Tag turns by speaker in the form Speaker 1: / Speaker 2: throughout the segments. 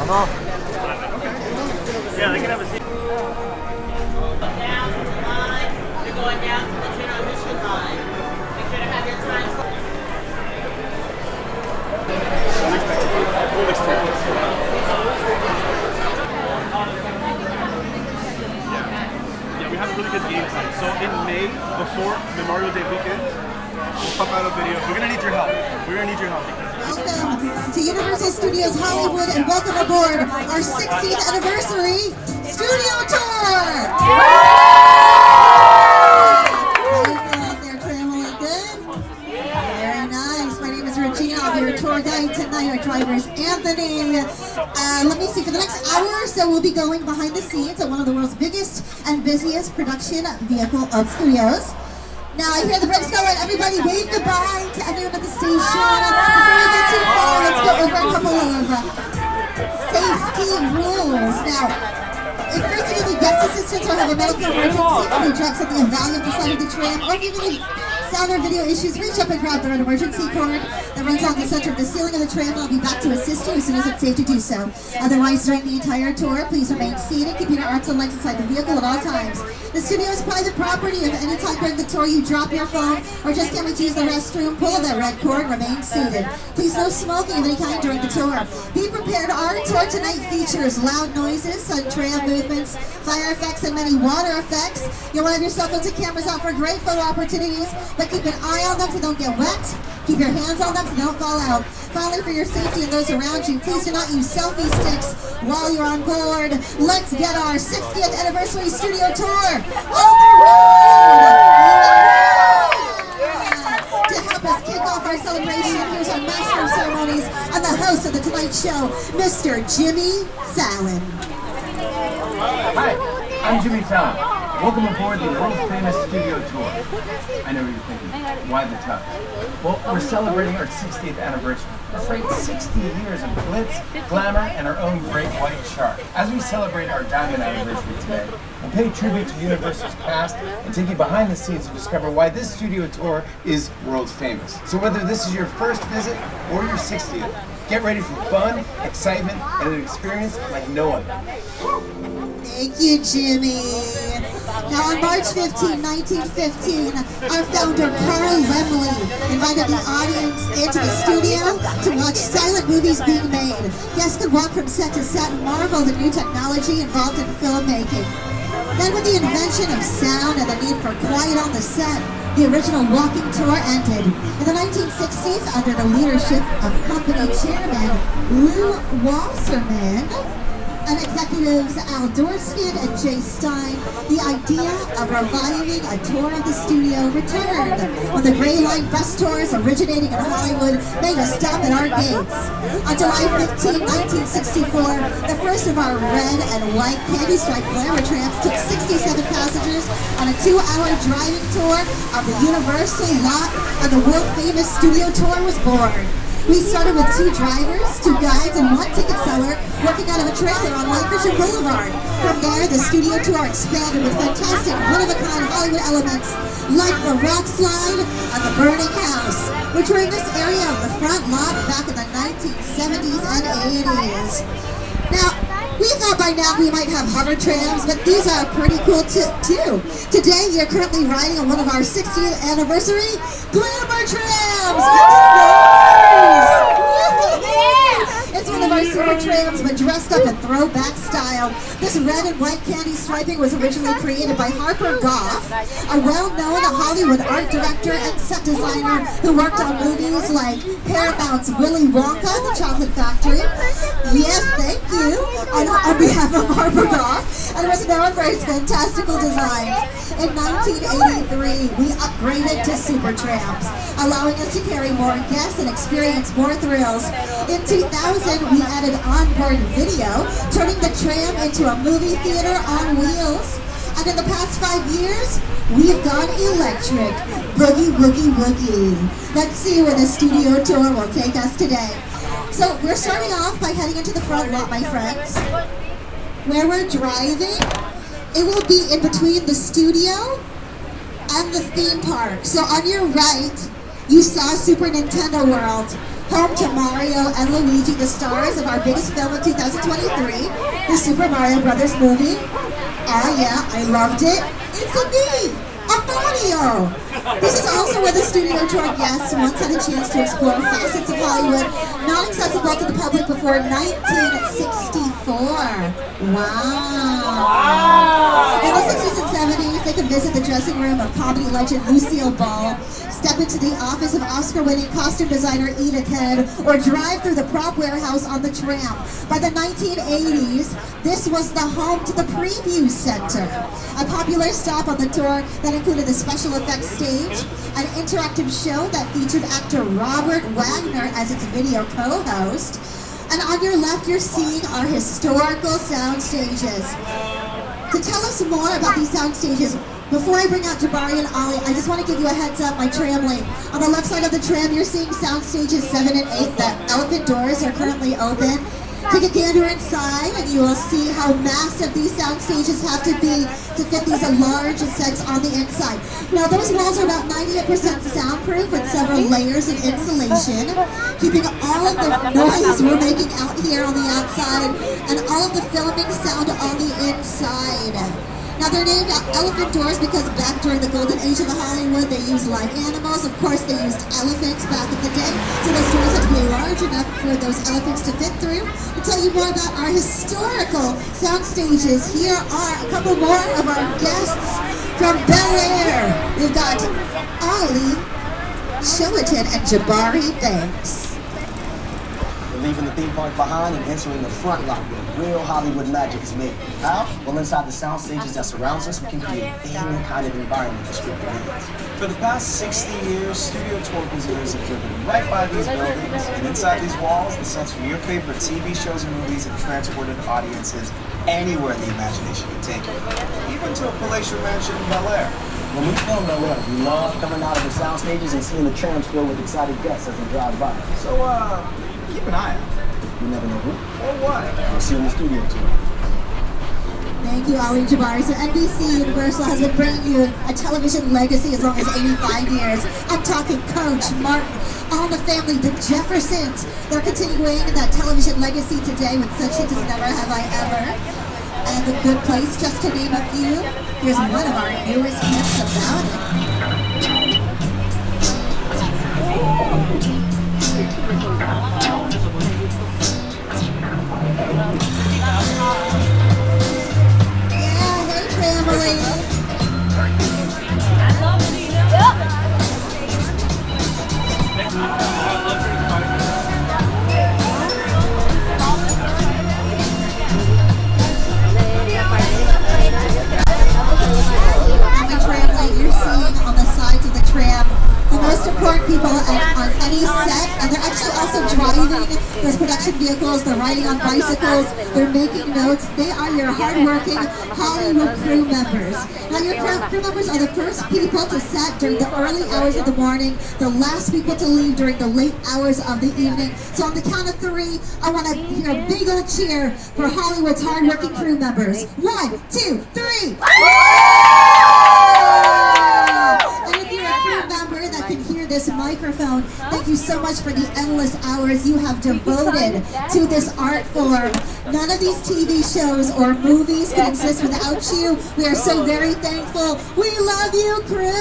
Speaker 1: I'm off.
Speaker 2: Yeah, they can have a seat.
Speaker 3: Down to the line. You're going down to the transition line. Make sure to have your time.
Speaker 2: Yeah, we have a really good game plan. So in May, before Memorial Day weekend, we'll pop out a video. We're gonna need your help. We're gonna need your help.
Speaker 4: Welcome to Universal Studios Hollywood and welcome aboard our 60th anniversary studio tour! How you feeling out there, family? Good? Very nice. My name is Regina. I'll be your tour guide tonight. Our driver is Anthony. Let me see. For the next hour or so, we'll be going behind the scenes at one of the world's biggest and busiest production vehicle of studios. Now I hear the brakes going. Everybody wave goodbye to everyone at the station. Before we get too far, let's go over a couple of safety rules. Now, if first you need guest assistance or have a medical emergency, food trucks at the value of the side of the tram, or if you need sound or video issues, reach up and grab the red emergency cord that runs on the center of the ceiling of the tram, and I'll be back to assist you as soon as it's safe to do so. Otherwise, during the entire tour, please remain seated, keeping your arms and legs inside the vehicle at all times. The studio is private property. If any time during the tour you drop your phone or just can't wait to use the restroom, pull that red cord, remain seated. Please no smoking of any kind during the tour. Be prepared. Our tour tonight features loud noises, sudden tram movements, fire effects, and many water effects. You'll want to have your cell phones and cameras out for great photo opportunities, but keep an eye on them so they don't get wet. Keep your hands on them so they don't fall out. Finally, for your safety and those around you, please do not use selfie sticks while you're on board. Let's get our 60th anniversary studio tour on the road! To help us kick off our celebration, here's our master of ceremonies and the host of The Tonight Show, Mr. Jimmy Fallon.
Speaker 1: Hi, I'm Jimmy Fallon. Welcome aboard the world-famous studio tour. I know what you're thinking. Why the tux? Well, we're celebrating our 60th anniversary. That's right, 60 years of glitz, glamour, and our own great white shark. As we celebrate our diamond anniversary today, we'll pay tribute to Universal's past and take you behind the scenes to discover why this studio tour is world famous. So whether this is your first visit or your 60th, get ready for fun, excitement, and an experience like no other.
Speaker 4: Thank you, Jimmy. Now, on March 15, 1915, our founder, Carl Laemmle, invited the audience into the studio to watch silent movies being made. Guests could walk from set to set and marvel at the new technology involved in filmmaking. Then, with the invention of sound and the need for quiet on the set, the original walking tour ended. In the 1960s, under the leadership of company chairman Lou Wasserman and executives Al Dorskin and Jay Stein, the idea of reviving a tour of the studio returned when the Gray Line bus tours originating in Hollywood made a stop at our gates. On July 15, 1964, the first of our red and white candy stripe glamour trams took 67 passengers on a 2-hour driving tour of the Universal lot, and the world-famous studio tour was born. We started with 2 drivers, 2 guides, and 1 ticket seller working out of a trailer on White Fisher Boulevard. From there, the studio tour expanded with fantastic, one-of-a-kind Hollywood elements like the rock slide and the burning house, which were in this area of the front lot back in the 1970s and 80s. Now, we thought by now we might have hover trams, but these are pretty cool too. Today, you're currently riding on one of our 60th anniversary glamour trams. It's one of our super trams, but dressed up in throwback style. This red and white candy striping was originally created by Harper Goff, a well-known Hollywood art director and set designer who worked on movies like Paramount's Willy Wonka, The Chocolate Factory. Yes, thank you, on behalf of Harper Goff, and was known for his fantastical designs. In 1983, we upgraded to super trams, allowing us to carry more guests and experience more thrills. In 2000, we added onboard video, turning the tram into a movie theater on wheels. And in the past 5 years, we've gone electric. Boogie, woogie, woogie. Let's see where the studio tour will take us today. So we're starting off by heading into the front lot, my friends. Where we're driving, it will be in between the studio and the theme park. So on your right, you saw Super Nintendo World. Home to Mario and Luigi, the stars of our biggest film of 2023, the Super Mario Brothers movie. Ah yeah, I loved it. It's a me, a Mario. This is also where the studio tour guests once had a chance to explore facets of Hollywood not accessible to the public before 1964. Wow. In the 60s and 70s, they could visit the dressing room of comedy legend Lucille Ball, step into the office of Oscar-winning costume designer Eda Kidd, or drive through the prop warehouse on the tram. By the 1980s, this was the home to the Preview Center, a popular stop on the tour that included a special effects stage, an interactive show that featured actor Robert Wagner as its video co-host, and on your left you're seeing our historical sound stages. To tell us more about these sound stages, before I bring out Jabari and Ali, I just want to give you a heads up, my tram link. On the left side of the tram, you're seeing sound stages 7 and 8. The elephant doors are currently open. Take a gander inside and you will see how massive these sound stages have to be to fit these large sets on the inside. Now those walls are about 98% soundproof with several layers of insulation, keeping all of the noise we're making out here on the outside and all of the filming sound on the inside. Now they're named elephant doors because back during the golden age of Hollywood, they used live animals. Of course, they used elephants back in the day, so those doors had to be large enough for those elephants to fit through. To tell you more about our historical sound stages, here are a couple more of our guests from Bel Air. We've got Ali Shillington and Jabari Banks.
Speaker 5: We're leaving the theme park behind and entering the front lot where real Hollywood magic is made. How? Well, inside the sound stages that surrounds us, we can create any kind of environment the script needs. For the past 60 years, studio tour visitors have driven right by these buildings, and inside these walls, the sets from your favorite TV shows and movies have transported audiences anywhere the imagination can take it, even to a palatial mansion in Bel Air. When we film Bel Air, we love coming out of the sound stages and seeing the trams filled with excited guests as they drive by.
Speaker 2: So, keep an eye out.
Speaker 5: You never know who
Speaker 2: Or what?
Speaker 5: we'll see in the studio tour.
Speaker 4: Thank you, Ali and Jabari. So NBC Universal has been bringing you a television legacy as long as 85 years. I'm talking Coach, Martin, All in the Family, the Jeffersons. They're continuing that television legacy today with such hits as Never Have I Ever and The Good Place, just to name a few. Here's one of our newest hits about it. You're seeing on the sides of the tram the most important people on any set, and they're actually also driving those production vehicles. They're riding on bicycles, they're making notes. They are your hardworking Hollywood crew members. Now your crew members are the first people to set during the early hours of the morning, the last people to leave during the late hours of the evening. So on the count of 3, I want to hear a big old cheer for Hollywood's hardworking crew members. 1, 2, 3! And if you're a crew member that can hear this microphone, thank you so much for the endless hours you have devoted to this art form. None of these TV shows or movies can exist without you. We are so very thankful. We love you, crew!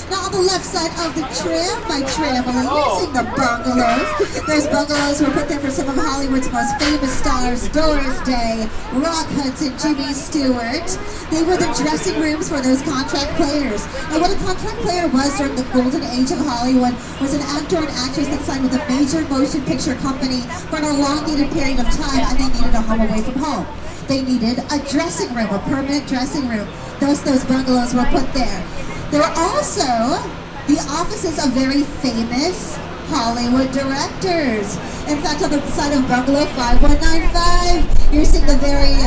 Speaker 4: Now on the left side of the tram, my trampoline, you're seeing the bungalows. Those bungalows were put there for some of Hollywood's most famous stars, Doris Day, Rock Hudson, Jimmy Stewart. They were the dressing rooms for those contract players. Now what a contract player was during the golden age of Hollywood was an actor and actress that signed with a major motion picture company for an elongated period of time, and they needed a home away from home. They needed a dressing room, a permanent dressing room. Those bungalows were put there. There were also the offices of very famous Hollywood directors. In fact, on the side of Bungalow 5195, you're seeing the very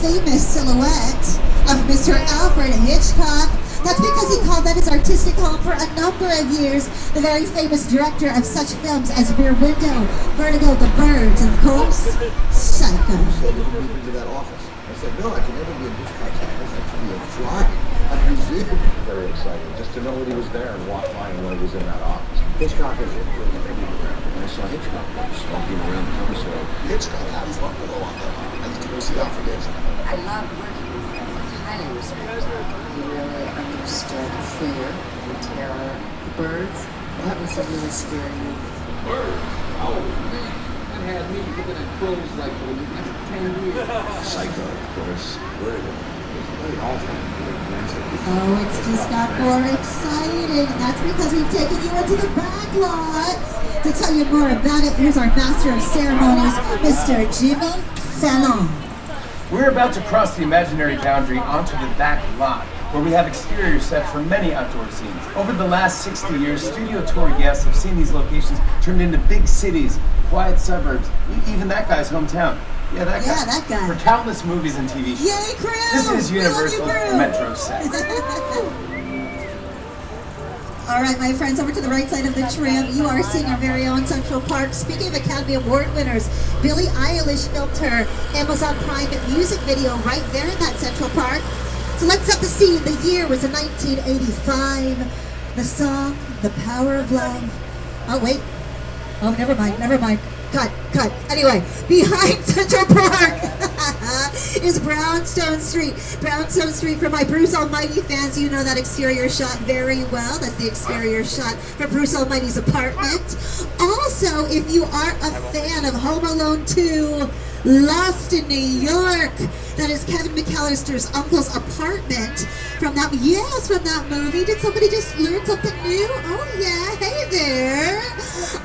Speaker 4: famous silhouette of Mr. Alfred Hitchcock. That's because he called that his artistic home for a number of years. The very famous director of such films as Rear Window, Vertigo, The Birds, and of course, Psycho.
Speaker 5: I said, Bill, I can never be a Hitchcock. I should be a drawing.
Speaker 6: Very exciting, just to know that he was there and walk by and know he was in that office. Hitchcock is really big on that. I saw Hitchcock once walking around the commissary.
Speaker 5: Hitchcock had his rock below on that. I used to go see that for days.
Speaker 7: I loved working with him. Highly respected. He really understood fear and terror. The birds, that was a really scary movie.
Speaker 6: Birds? Oh, man. That had me looking at crows like for the next 10 years. Psycho, of course. Vertigo. Very all-time.
Speaker 4: Oh, it's just got more exciting. And that's because we've taken you into the back lot. To tell you more about it, here's our master of ceremonies, Mr. Jimmy Fallon.
Speaker 1: We're about to cross the imaginary boundary onto the back lot, where we have exterior sets for many outdoor scenes. Over the last 60 years, studio tour guests have seen these locations turned into big cities, quiet suburbs, even that guy's hometown. Yeah, that guy. For countless movies and TV shows.
Speaker 4: Yay, crew!
Speaker 1: This is Universal Metro set.
Speaker 4: All right, my friends, over to the right side of the tram, you are seeing our very own Central Park. Speaking of Academy Award winners, Billie Eilish filmed her Amazon Prime music video right there in that Central Park. So let's set the scene. The year was in 1985. The song, The Power of Love. Oh, wait. Oh, never mind. Cut. Anyway, behind Central Park is Brownstone Street. Brownstone Street, for my Bruce Almighty fans, you know that exterior shot very well. That's the exterior shot from Bruce Almighty's apartment. Also, if you are a fan of Home Alone 2, Lost in New York, that is Kevin McAllister's uncle's apartment from that movie. Did somebody just learn something new? Oh yeah, hey there.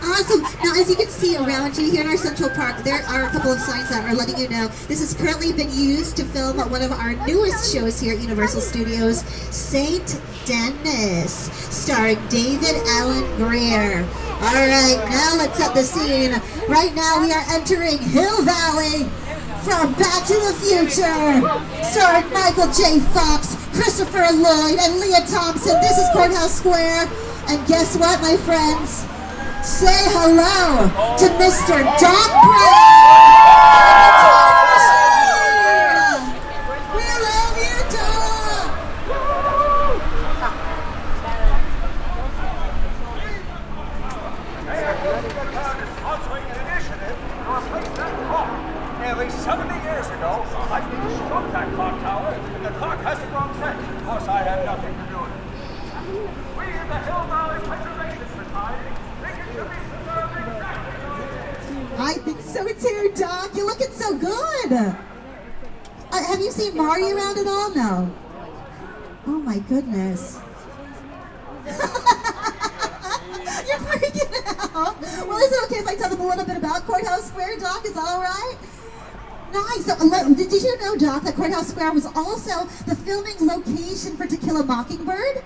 Speaker 4: Awesome. Now, as you can see around you here in our Central Park, there are a couple of signs that are letting you know this has currently been used to film one of our newest shows here at Universal Studios, St. Dennis, starring David Alan Grier. All right, now let's set the scene. Right now we are entering Hill Valley from Back to the Future, starring Michael J. Fox, Christopher Lloyd, and Leah Thompson. This is Courthouse Square, and guess what, my friends? Say hello to Mr. Doc Brown. We love you, Doc.
Speaker 8: Nearly 70 years ago, I struck that clock tower, and the clock has the wrong set. Of course, I had nothing to do with it. We in the Hill Valley Preservation Society think it should be preserved exactly.
Speaker 4: I think so too, Doc. You're looking so good. Have you seen Marty around at all? No. Oh my goodness. You're freaking out. Well, is it okay if I tell them a little bit about Courthouse Square, Doc? Is that all right? Nice. So, did you know, Doc, that Courthouse Square was also the filming location for To Kill a Mockingbird?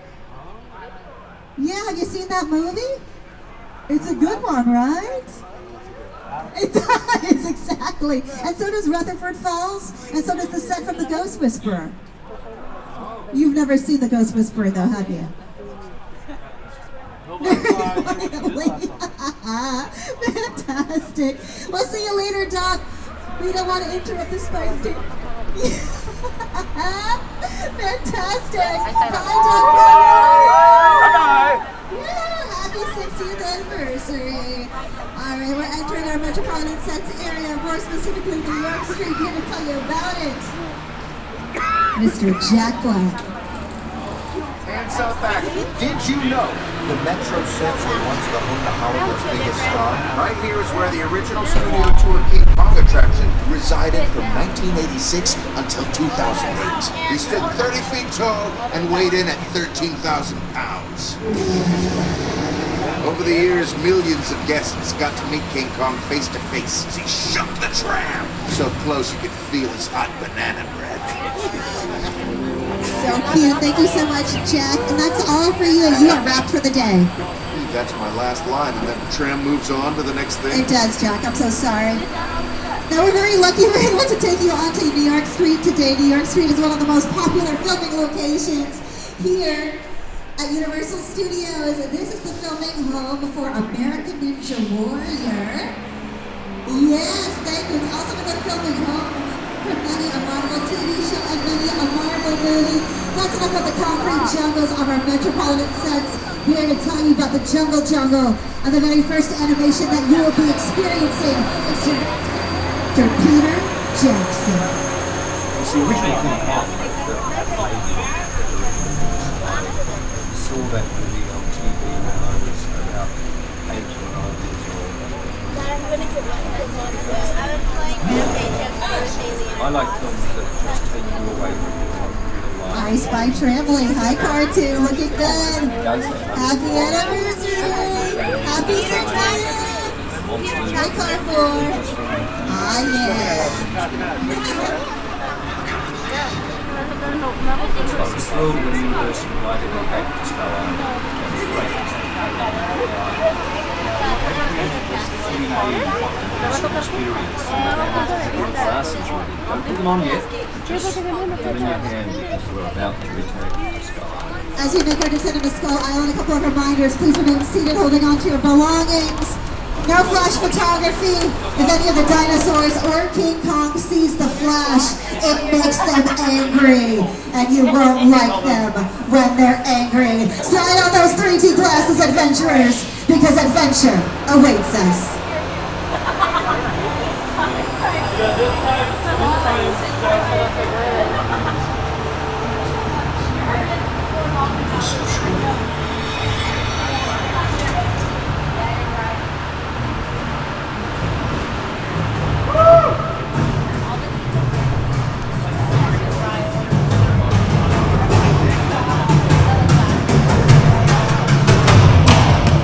Speaker 4: Yeah, have you seen that movie? It's a good one, right? It does, exactly. And so does Rutherford Falls, and so does the set from The Ghost Whisperer. You've never seen The Ghost Whisperer, though, have you? Fantastic. We'll see you later, Doc. We don't want to interrupt the spice day. Fantastic. Bye, Doc.
Speaker 8: Bye-bye.
Speaker 4: Yeah, happy 60th anniversary. All right, we're entering our Metropolitan Sets area, more specifically New York Street, here to tell you about it. Mr. Jack Black.
Speaker 9: And so back, did you know the Metro sets were once the home to Hollywood's biggest star? Right here is where the original studio tour King Kong attraction resided from 1986 until 2008. He stood 30 feet tall and weighed in at 13,000 pounds. Over the years, millions of guests got to meet King Kong face to face as he shook the tram. So close you could feel his hot banana breath.
Speaker 4: So cute. Thank you so much, Jack. And that's all for you. You are wrapped for the day.
Speaker 9: That's my last line, and then the tram moves on to the next thing.
Speaker 4: It does, Jack. I'm so sorry. Now, we're very lucky we're able to take you on to New York Street today. New York Street is one of the most popular filming locations here at Universal Studios. This is the filming home for American Ninja Warrior. Yes, thank you. It's also been the filming home for many a Marvel TV show and many a Marvel movie. That's enough of the concrete jungles of our metropolitan sense. We're here to tell you about the jungle and the very first animation that you will be experiencing. It's Director Peter Jackson.
Speaker 10: It's the original King Kong saw that movie on TV when I was about 8 or 9 years old. I like films that just take you away from real life.
Speaker 4: Hi, Spy Trembling. Hi, Cartoon. Looking good. Happy anniversary. Happy 60th. Hi, Carpool. Ah, yeah.
Speaker 10: It's like this world of the universe and why did they take this go on? It's great. Experience. Glasses ready. Don't put them on yet. Just put them in your hand because we're about to return to the sky.
Speaker 4: As we make our descent into Skull Island, a couple of reminders. Please remain seated, holding on to your belongings. No flash photography. If any of the dinosaurs or King Kong sees the flash, it makes them angry. And you won't like them when they're angry. Slide on those 3D glasses, adventurers, because adventure awaits us.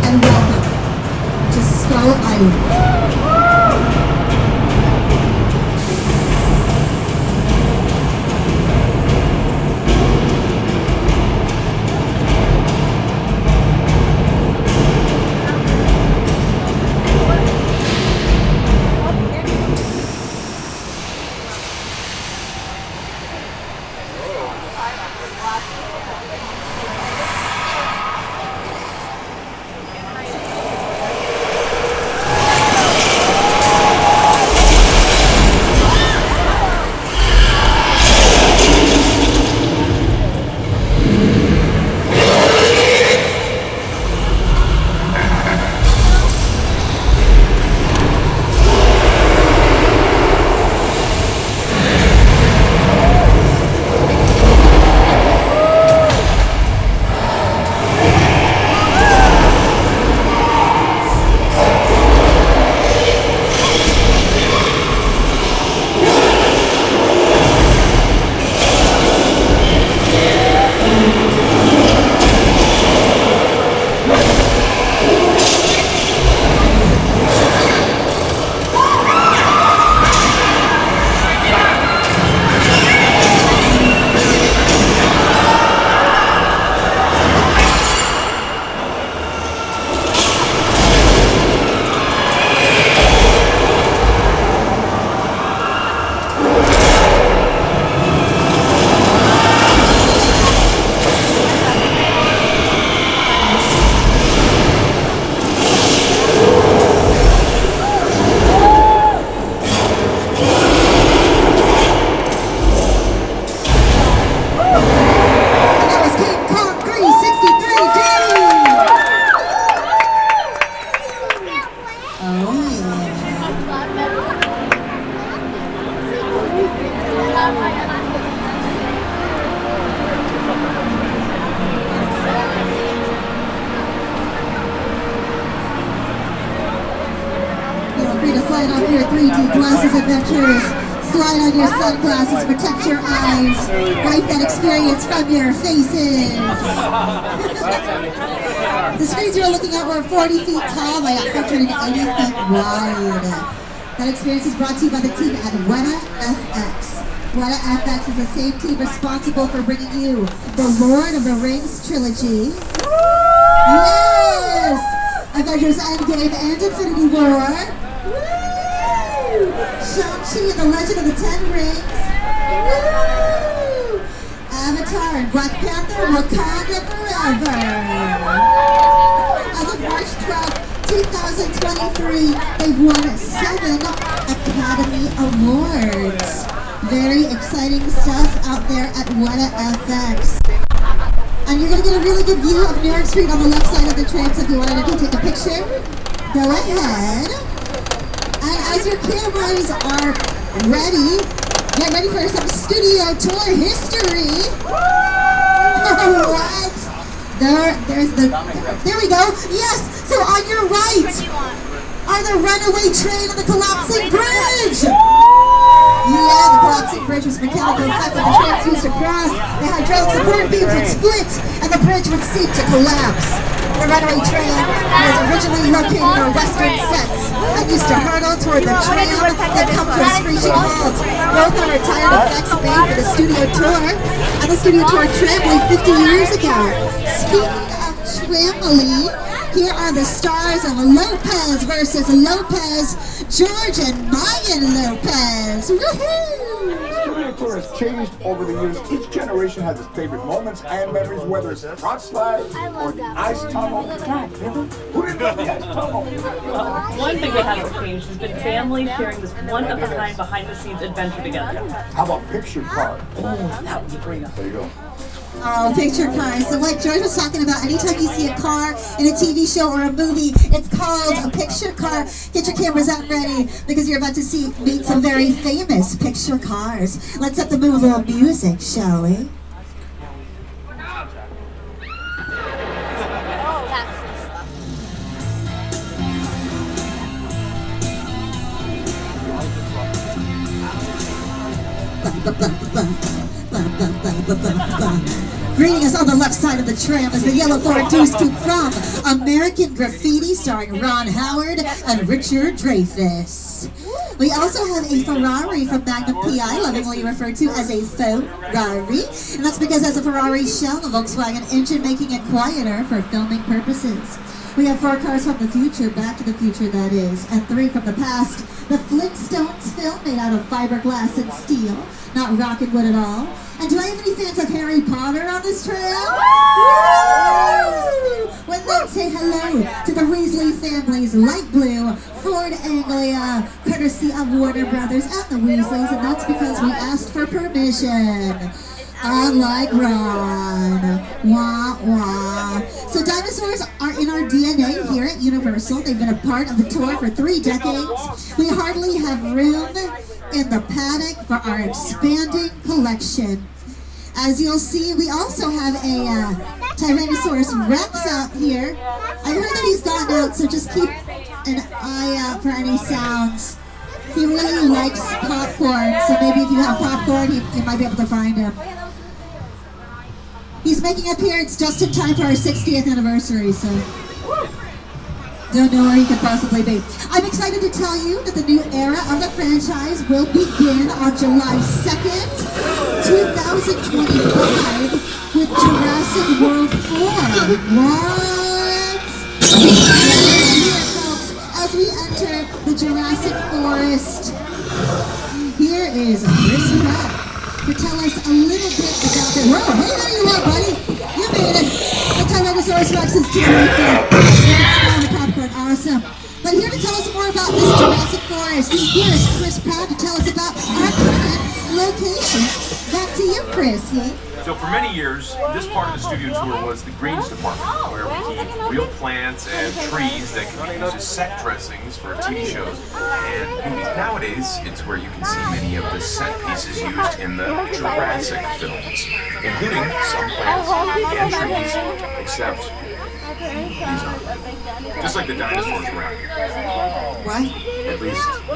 Speaker 4: And welcome to Skull Island. Slide off your 3D glasses, adventurers. Slide on your sunglasses, protect your eyes. Wipe that experience from your faces. The screens you're looking at were 40 feet tall by 180 feet wide. That experience is brought to you by the team at Weta FX. Weta FX is the same team responsible for bringing you the Lord of the Rings trilogy. Yes! Avengers Endgame and Infinity War. Shang-Chi and the Legend of the Ten Rings. Woo! Avatar and Black Panther, Wakanda Forever. As of March 12, 2023, they've won 7 Academy Awards. Very exciting stuff out there at Weta FX. And you're going to get a really good view of New York Street on the left side of the tram, so if you wanted to go take a picture, go ahead. And as your cameras are ready, get ready for some studio tour history. What? There we go. Yes, so on your right are the runaway train and the collapsing bridge. Yeah, the collapsing bridge was mechanical effect that the trams used to cross. The hydraulic support beams would split and the bridge would seem to collapse. The runaway train was originally located in our western sets and used to hurtle toward the tram and come to a screeching halt. Both are retired effects made for the studio tour, and the studio tour tramway 50 years ago. Speaking of tramway, here are the stars of Lopez versus Lopez, George and Mayan Lopez. Woohoo!
Speaker 9: Studio tour has changed over the years. Each generation has its favorite moments and memories, whether it's the front slide or the ice tunnel. Who didn't love the ice tunnel?
Speaker 11: Well, one thing that hasn't changed has been families sharing this one-of-a-kind behind-the-scenes adventure together.
Speaker 9: How about picture card?
Speaker 11: Oh, that would be great.
Speaker 9: There you go.
Speaker 4: Oh, picture cars. So like George was talking about, anytime you see a car in a TV show or a movie, it's called a picture car. Get your cameras out ready because you're about to meet some very famous picture cars. Let's set the mood with a little music, shall we? Greeting us on the left side of the tram is the yellow Ford Deuce Coupe from American Graffiti, starring Ron Howard and Richard Dreyfuss. We also have a Ferrari from Magnum PI, lovingly referred to as a faux Ferrari, and that's because it has a Ferrari shell, a Volkswagen engine, making it quieter for filming purposes. We have 4 cars from the future, Back to the Future that is, and 3 from the past. The Flintstones film made out of fiberglass and steel, not rock and wood at all. And do I have any fans of Harry Potter on this trail? Well, then say hello to the Weasley family's light blue Ford Anglia, courtesy of Warner Brothers and the Weasleys, and that's because we asked for permission. Unlike Ron. Wah, wah. So dinosaurs are in our DNA here at Universal. They've been a part of the tour for 3 decades. We hardly have room in the paddock for our expanding collection. As you'll see, we also have a Tyrannosaurus Rex out here. I heard that he's gotten out, so just keep an eye out for any sounds. He really likes popcorn, so maybe if you have popcorn, you might be able to find him. He's making an appearance just in time for our 60th anniversary, so don't know where he could possibly be. I'm excited to tell you that the new era of the franchise will begin on July 2nd, 2025 with Jurassic World 4. What? Here, folks, as we enter the Jurassic Forest, here is Chris Pratt to tell us a little bit about it. Whoa, hey, there you are, buddy. You made it. The Tyrannosaurus Rex is too late for the popcorn. Awesome. But here to tell us more about this Jurassic Forest, here is Chris Pratt to tell us about our current location. Back to you, Chris.
Speaker 12: So for many years, this part of the studio tour was the greens department, where we keep real plants and trees that can be used as set dressings for TV shows and movies. Nowadays, it's where you can see many of the set pieces used in the Jurassic films, including some plants and trees, except these aren't. Just like the dinosaurs around here.
Speaker 4: What?
Speaker 12: At least, I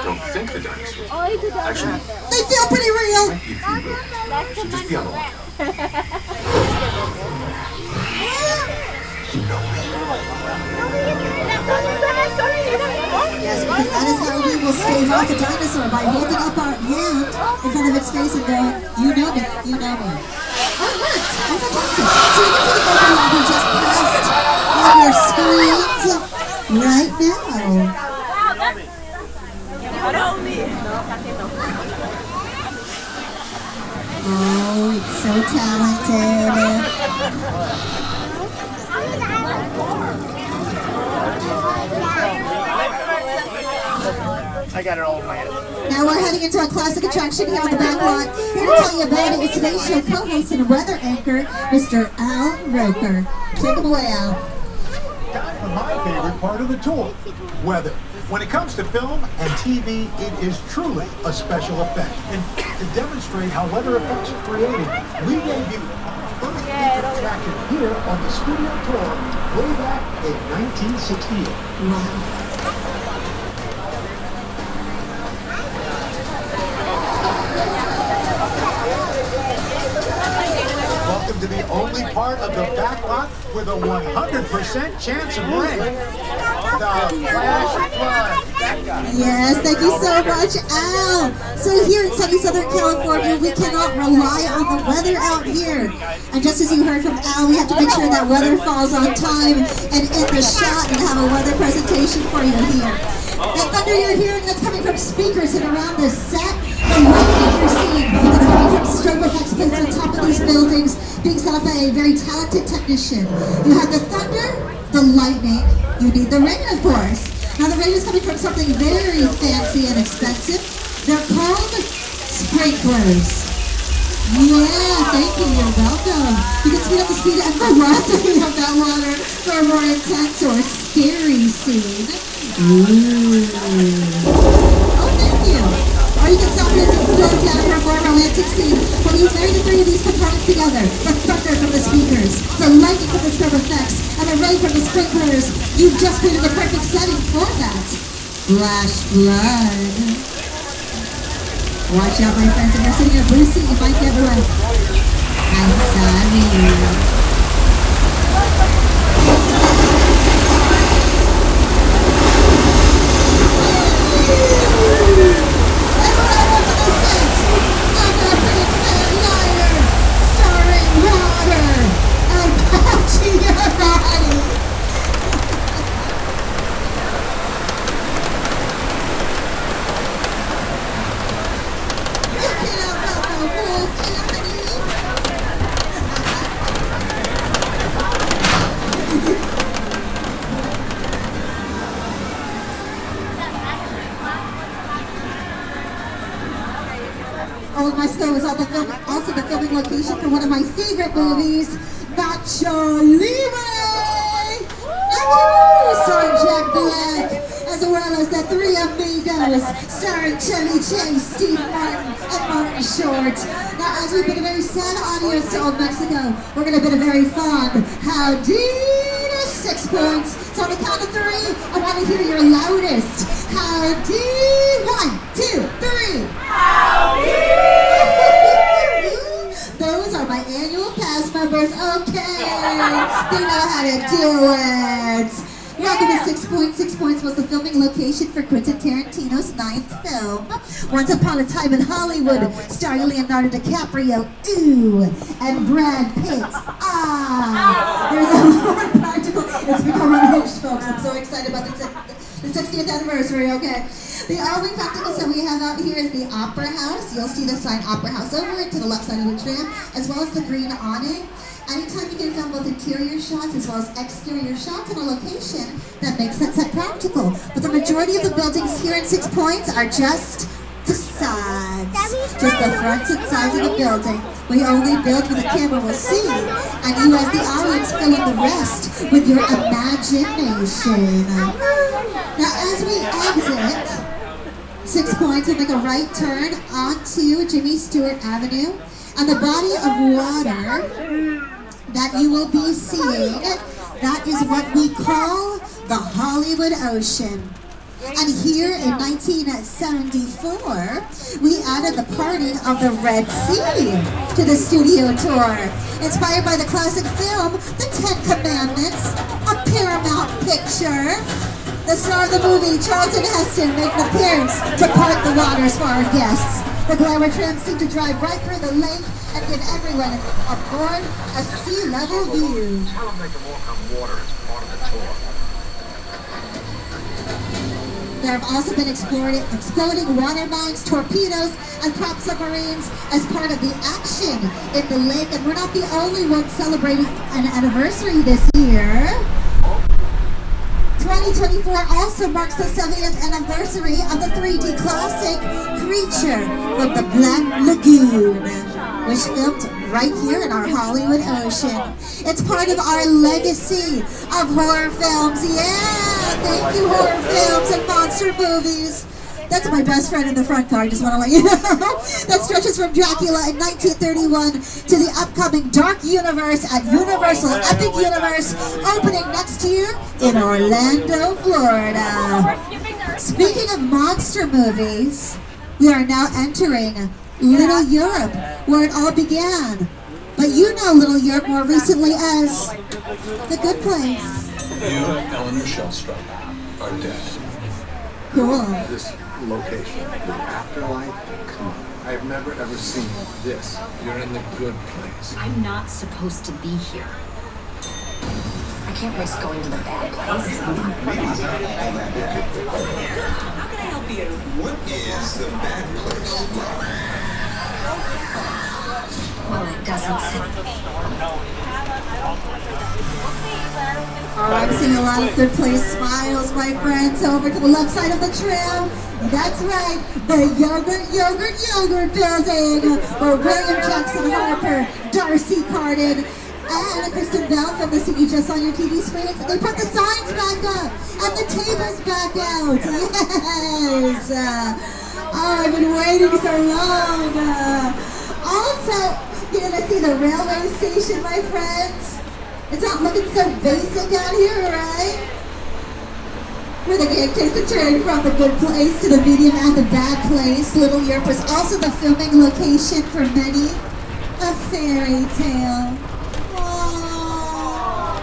Speaker 12: don't think the dinosaurs. Actually,
Speaker 4: they feel pretty real.
Speaker 12: If you will, so just be on the lookout.
Speaker 4: Yes, because that is how we will stave off a dinosaur, by holding up our hand in front of its face and going, you know me, you know me. Oh, it worked. Oh, fantastic. So you can see the opening we just passed on your screens right now. Oh, it's so talented.
Speaker 13: I got it all in my head.
Speaker 4: Now we're heading into a classic attraction here on the back lot. Here to tell you about it is today's show co-host and weather anchor, Mr. Al Roker. Take him away, Al.
Speaker 14: Time for my favorite part of the tour, weather. When it comes to film and TV, it is truly a special effect. And to demonstrate how weather effects are created, we debut our first attraction here on the studio tour way back in 1968.
Speaker 4: Wow.
Speaker 14: Welcome to the only part of the back lot with a 100% chance of rain. The flash flood.
Speaker 4: Yes, thank you so much, Al. So here in sunny Southern California, we cannot rely on the weather out here. And just as you heard from Al, we have to make sure that weather falls on time and in the shot and have a weather presentation for you here. The thunder you're hearing that's coming from speakers and around the set, the lightning you're seeing that's coming from strobe effects placed on top of these buildings, being set up by a very talented technician. You have the thunder, the lightning, you need the rain, of course. Now the rain is coming from something very fancy and expensive. They're called sprinklers. Yeah, thank you, you're welcome. You can speed up the speed and velocity of that water for a more intense or scary scene. Ooh. Oh, thank you. Or you can stop it and slow down for a more romantic scene. When you marry the three of these components together, the thunder from the speakers, the lightning from the strobe effects, and the rain from the sprinklers, you've just created the perfect setting for that. Flash flood. Watch out, my friends. If you're sitting in a blue seat, you might get wet. I'm sorry. Old Mexico is also the filming location for one of my favorite movies, Nacho Libre! Starring Jack Black, as well as the Three Amigos, starring Chevy Chase, Steve Martin, and Martin Short. Now, as we bid a very sad adios to Old Mexico, we're going to bid a very fond howdy to 6 points. So on the count of 3, I want to hear your loudest. Howdy! 1, 2, 3. Howdy! Those are my annual pass members. Okay, they know how to do it. Welcome to 6 Points. 6 Points was the filming location for Quentin Tarantino's 9th film, Once Upon a Time in Hollywood, starring Leonardo DiCaprio, ooh, and Brad Pitt, ah. There's a more practical, it's become unhinged, folks. I'm so excited about the 60th anniversary, okay. The only practicals that we have out here is the Opera House. You'll see the sign Opera House over it to the left side of the tram, as well as the green awning. Anytime you can film both interior shots as well as exterior shots in a location, that makes that set practical. But the majority of the buildings here in 6 Points are just facades. Just the fronts and sides of the building. We only build what the camera will see, and you as the audience fill in the rest with your imagination. Now as we exit 6 Points, we'll make a right turn onto Jimmy Stewart Avenue, and the body of water that you will be seeing, that is what we call the Hollywood Ocean. And here in 1974, we added the parting of the Red Sea to the studio tour. Inspired by the classic film, The 10 Commandments, a Paramount picture. The star of the movie, Charlton Heston, made an appearance to part the waters for our guests. The glamour tram seemed to drive right through the lake and give everyone aboard a sea-level view.
Speaker 9: Tell them they can walk on water as part of the tour.
Speaker 4: There have also been exploding water mines, torpedoes, and prop submarines as part of the action in the lake. And we're not the only ones celebrating an anniversary this year. 20 2024 also marks the 70th anniversary of the 3D classic Creature from the Black Lagoon, which filmed right here in our Hollywood ocean. It's part of our legacy of horror films. Yeah, thank you, horror films and monster movies. That's my best friend in the front car, I just want to let you know. That stretches from Dracula in 1931 to the upcoming Dark Universe at Universal Epic Universe, opening next year in Orlando, Florida. Speaking of monster movies, we are now entering Little Europe, where it all began. But you know Little Europe more recently as The Good Place.
Speaker 6: You, Eleanor Shellstrop, are dead.
Speaker 4: Cool.
Speaker 6: This location, the afterlife, come on. I've never ever seen this. You're in the good place.
Speaker 13: I'm not supposed to be here. I can't risk going to the bad place.
Speaker 6: How can I help you? What is the bad place like?
Speaker 13: Well, it doesn't say.
Speaker 4: Oh, I'm seeing a lot of Good Place smiles, my friends. Over to the left side of the trail. That's right, the Yogurt building, where William Jackson Harper, Darcy Carden, and Kristen Bell from the scene you just on your TV screens. They put the signs back up and the tables back out. Yes. Oh, I've been waiting so long. Also, you're gonna see the railway station, my friends. It's not looking so basic out here, right? Where the game takes the train from the good place to the medium and the bad place. Little Europe was also the filming location for many a fairy tale. Aww.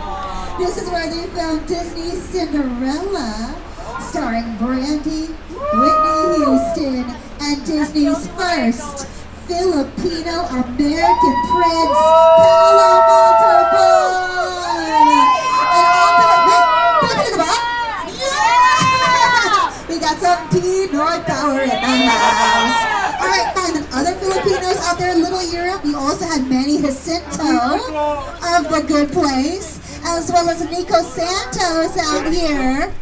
Speaker 4: This is where they filmed Disney's Cinderella, starring Brandy, Whitney Houston, and Disney's first Filipino-American prince, Paolo Montalban. And ultimately, we got some Pinoy power in the house. All right, fine. And other Filipinos out there in Little Europe, we also had Manny Jacinto of The Good Place, as well as Nico Santos out here,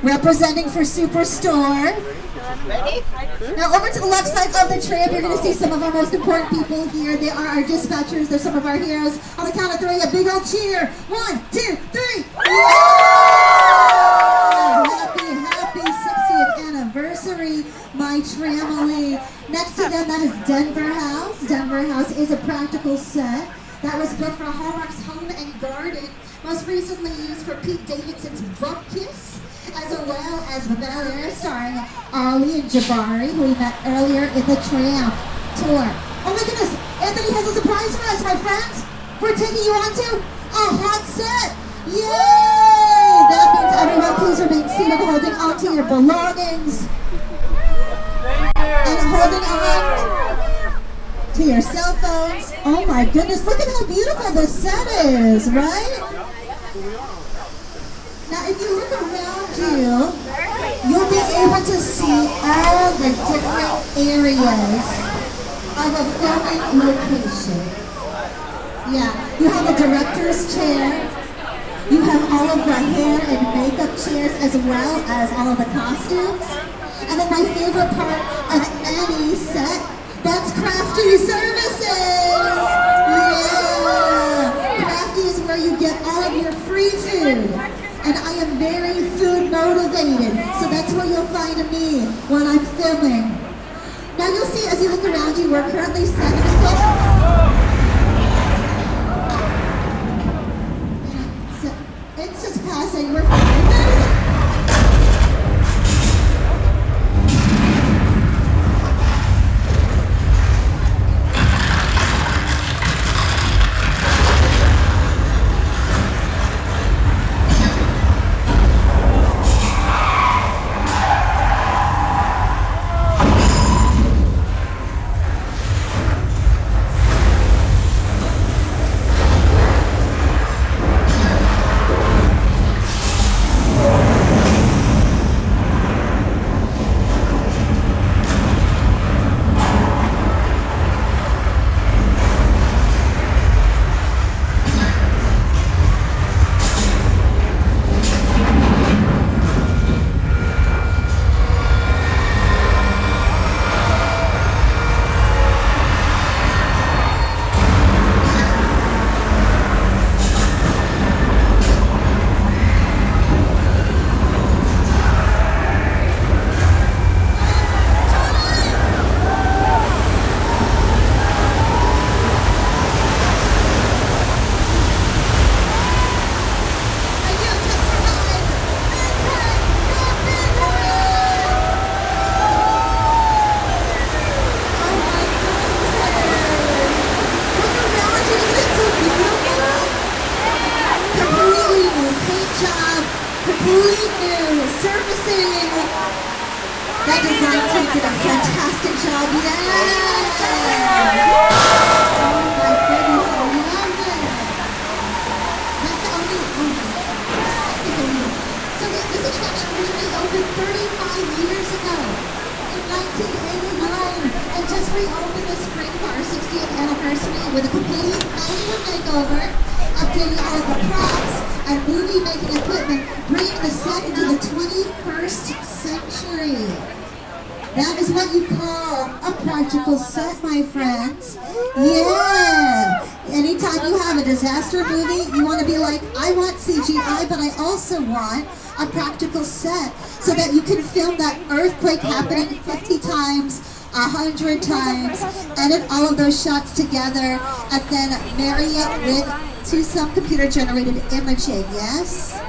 Speaker 4: representing for Superstore. Now over to the left side of the trail, you're going to see some of our most important people here. They are our dispatchers. They're some of our heroes. On the count of three, a big old cheer. 1, 2, 3. Happy 60th anniversary, my tramily. Next to them, that is Denver House. Denver House is a practical set that was built for Hallmark's Home and Garden, most recently used for Pete Davidson's Bump Kiss, as well as the Bel Air starring Ollie and Jabari, who we met earlier in the tram tour. Oh my goodness, Anthony has a surprise for us, my friends. We're taking you on to a hot set. Yay! That means everyone please remain seated, holding on to your belongings. And holding on to your cell phones. Oh my goodness, look at how beautiful this set is, right? Now if you look around you, you'll be able to see all the different areas of a filming location. Yeah, you have a director's chair, you have all of the hair and makeup chairs as well as all of the costumes. And then my favorite part of any set, that's Crafty Services! Yeah! Crafty is where you get all of your free food. And I am very food motivated, so that's where you'll find me when I'm filming. Now you'll see as you look around you, we're currently set. It's just passing, we're fine. complete new servicing. That design team did a fantastic job. Yeah! Oh my goodness, I love it. That's the only So this attraction originally opened 35 years ago in 1989 and just reopened this spring for our 60th anniversary with a complete Hollywood makeover, updating all of the props and movie-making equipment, bringing the set into the 21st century. That is what you call a practical set, my friends. Yeah! Anytime you have a disaster movie, you want to be like, I want CGI, but I also want a practical set so that you can film that earthquake happening 50 times, 100 times, edit all of those shots together, and then marry it to some computer-generated imaging, yes?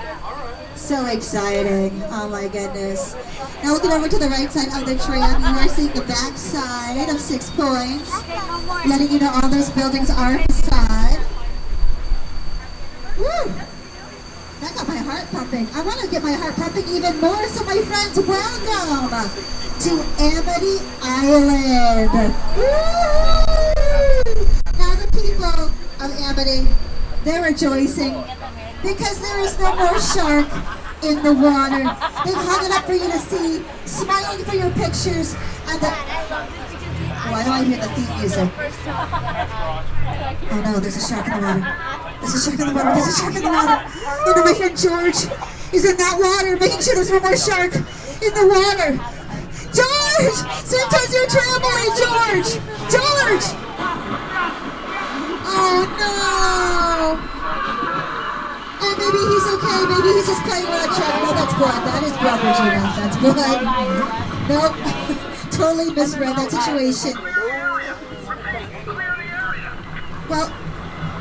Speaker 4: So exciting. Oh my goodness. Now looking over to the right side of the tram, you are seeing the back side of 6 Points, letting you know all those buildings are facade. Woo! That got my heart pumping. I want to get my heart pumping even more, so my friends, welcome to Amity Island. Woo! Now the people of Amity, they're rejoicing because there is no more shark in the water. They've hung it up for you to see, smiling for your pictures, and the... Why do I hear the theme music? Oh no, there's a shark in the water. There's a shark in the water, there's a shark in the water. Oh no, my friend George is in that water, making sure there's no more shark in the water. George! Sometimes you're traveling, George! George! Oh no! Oh, maybe he's okay. Maybe he's just playing with a truck. No, that's blood. That is blood, Regina. That's blood. Nope. Totally misread that situation. Well,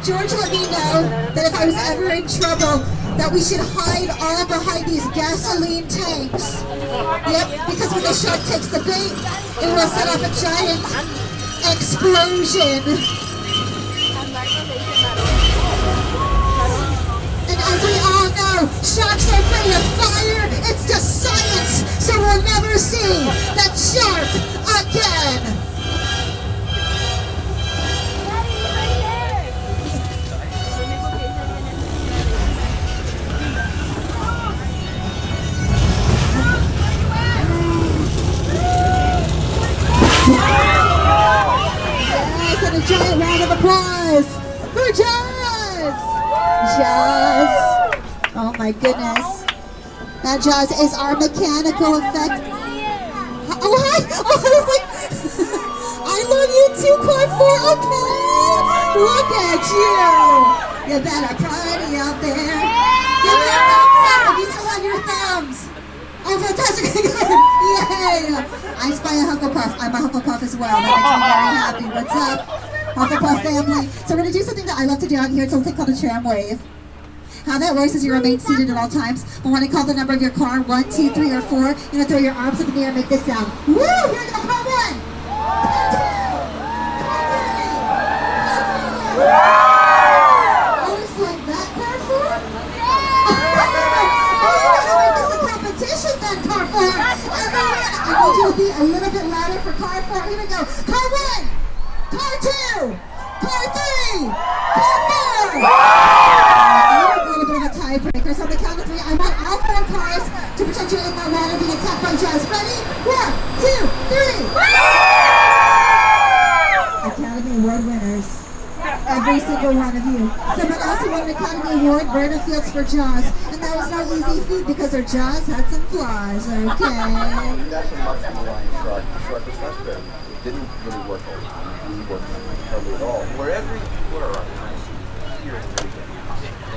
Speaker 4: George let me know that if I was ever in trouble, that we should hide all behind these gasoline tanks. Yep, because when the shark takes the bait, it will set off a giant explosion. As we all know, sharks are afraid of fire. It's just science, so we'll never see that shark again. Yes, and a giant round of applause for Jaws! Jaws. Oh my goodness. That Jaws is our mechanical effect. Oh, hi! Oh, I was like, I love you too, Car 4. Okay. Look at you. You better party out there. Give me a thumbs up if you still have your thumbs. Oh, fantastic. Yay. I spy a Hufflepuff. I'm a Hufflepuff as well. That makes me very happy. What's up? Hufflepuff family. So we're going to do something that I love to do out here. It's something called a tram wave. How that works is you remain seated at all times, but when I call the number of your car, 1, 2, 3, or 4, you're going to throw your arms up in the air and make this sound. Woo! Here we go, car 1! Car 2! Car 3! Oh, it's like that, car 4? Oh, you know how this is a competition then, car 4! Everyone, I need you to be a little bit louder for car 4. Here we go. Car 1! Car 2! Car 3! Car 4! Tiebreakers on the count of 3. I want all 4 cars to pretend you're in that water being attacked by Jaws. Ready? 1, 2, 3. Academy Award winners. Every single one of you. Someone else who won an Academy Award, Verna Fields for Jaws. And that was no easy feat because her Jaws had some flaws, okay?
Speaker 9: That's a much more line shark. The shark was much better. It didn't really work all the time. It didn't work hardly at all. Wherever you were, here in the region,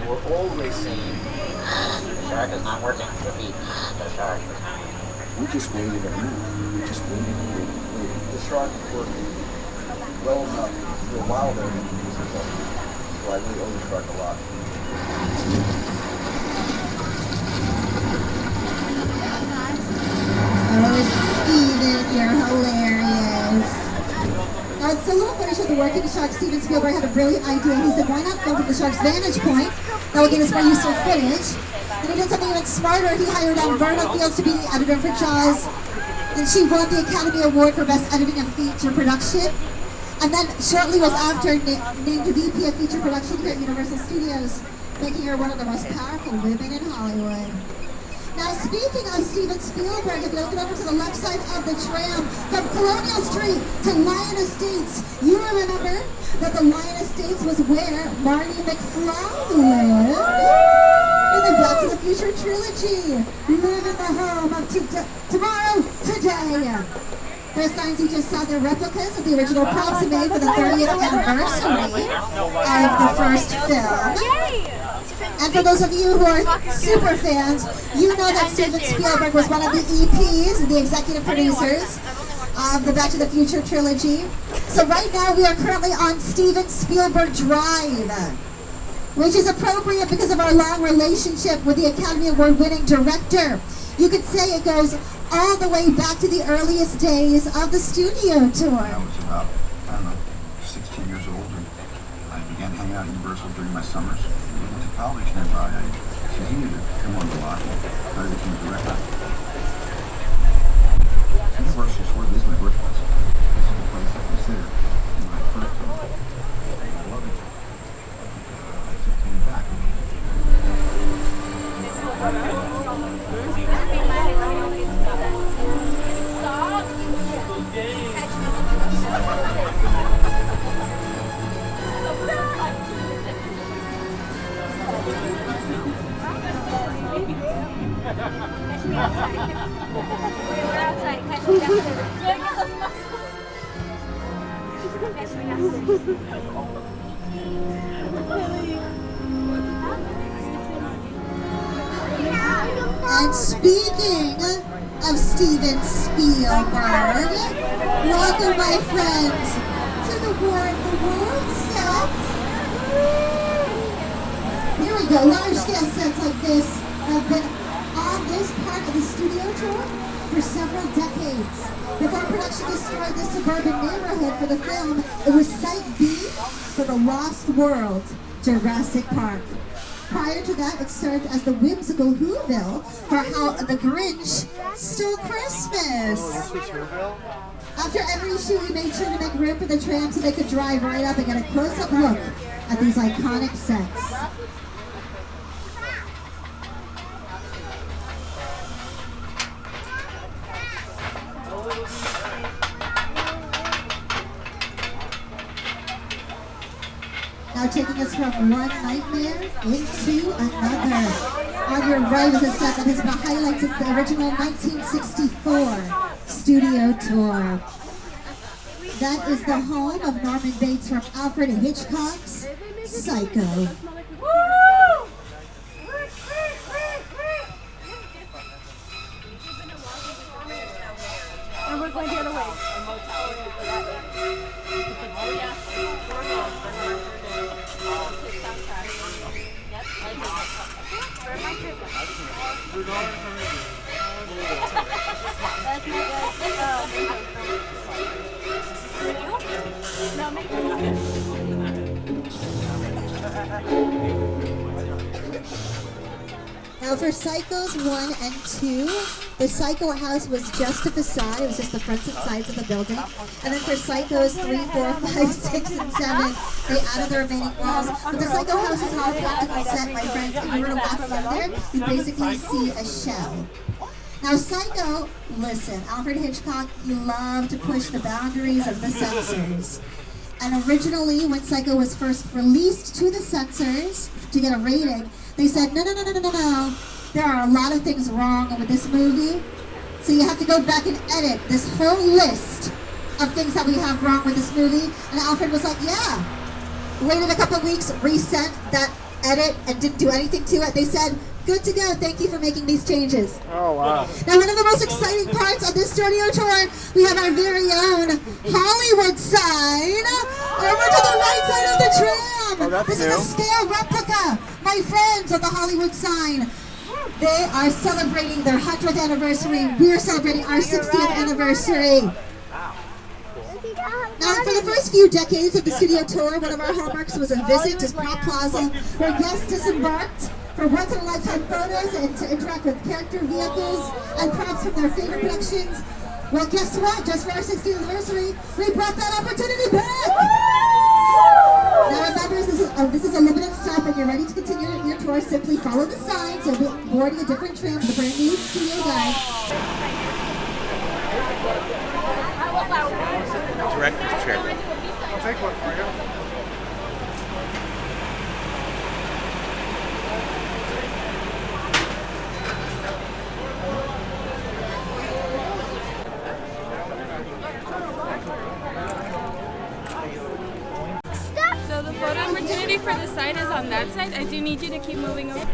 Speaker 9: we're always saying, the shark is not working. Repeat, the shark. We just waited and moved. We just waited and waited. The shark is working well enough for a while there to use it. So I really owe the shark a lot.
Speaker 4: Oh, Steven, you're hilarious. Now, it's a little funny show. The working the shark, Steven Spielberg had a brilliant idea. He said, why not film from the shark's vantage point? That will get us more useful footage. And he did something even smarter. He hired Verna Fields to be the editor for Jaws. And she won the Academy Award for Best Editing of Feature Production. And then shortly was after named VP of Feature Production here at Universal Studios, making her one of the most powerful women in Hollywood. Now, speaking of Steven Spielberg, if you look over to the left side of the tram, from Colonial Street to Lion Estates, you remember that the Lion Estates was where Marty McFly lived in the Back to the Future trilogy. Live in the home of tomorrow, today. Their signs you just saw, they're replicas of the original props made for the 30th anniversary of the first film. And for those of you who are super fans, you know that Steven Spielberg was one of the EPs, the executive producers of the Back to the Future trilogy. So right now we are currently on Steven Spielberg Drive, which is appropriate because of our long relationship with the Academy Award winning director. You could say it goes all the way back to the earliest days of the studio tour.
Speaker 15: I was about, I don't know, 16 years old, and I began hanging out at Universal during my summers. We went to college nearby. I continued to come on the lot, and I became a director. Universal sort of is my birthplace. This is the place I consider my first home. I love it. I keep coming back.
Speaker 4: And speaking of Steven Spielberg, welcome my friends to the world set. Here we go, large scale sets like this have been on this part of the studio tour for several decades. Before production destroyed this suburban neighborhood for the film, it was Site B for The Lost World, Jurassic Park. Prior to that, it served as the whimsical Whoville for How the Grinch Stole Christmas. After every shoot, we made sure to make room for the tram so they could drive right up and get a close-up look at these iconic sets. Now taking us from one nightmare into another. On your right is a set that has been highlighted since the original 1964 studio tour. That is the home of Norman Bates from Alfred Hitchcock's Psycho.
Speaker 16: And we're going the other way.
Speaker 4: Now for Psychos 1 and 2, the Psycho house was just a facade, it was just the fronts and sides of the building. And then for Psychos 3, 4, 5, 6, and 7, they added the remaining walls. But the Psycho house is not a practical set, my friends. If you were to walk from there, you basically see a shell. Now Psycho, listen, Alfred Hitchcock, he loved to push the boundaries of the censors. And originally, when Psycho was first released to the censors to get a rating, they said, no, there are a lot of things wrong with this movie, so you have to go back and edit this whole list of things that we have wrong with this movie. And Alfred was like, yeah. Waited a couple of weeks, resent that edit, and didn't do anything to it. They said, good to go, thank you for making these changes.
Speaker 2: Oh, wow.
Speaker 4: Now, one of the most exciting parts of this studio tour, we have our very own Hollywood sign over to the right side of the tram.
Speaker 2: Oh,
Speaker 4: this is a scale replica, my friends, of the Hollywood sign. They are celebrating their 100th anniversary. We're celebrating our 60th anniversary.
Speaker 2: Wow.
Speaker 4: Now, for the first few decades of the studio tour, one of our hallmarks was a visit to Prop Plaza, where guests disembarked for once-in-a-lifetime photos and to interact with character vehicles and props from their favorite productions. Well, guess what? Just for our 60th anniversary, we brought that opportunity back! Now remember, this is a limited stop. When you're ready to continue your tour, simply follow the signs. You'll be boarding a different tram with a brand new studio guide.
Speaker 2: Director's chair. I'll take one for you.
Speaker 16: So the photo opportunity for the side is on that side. I do need you to keep moving over.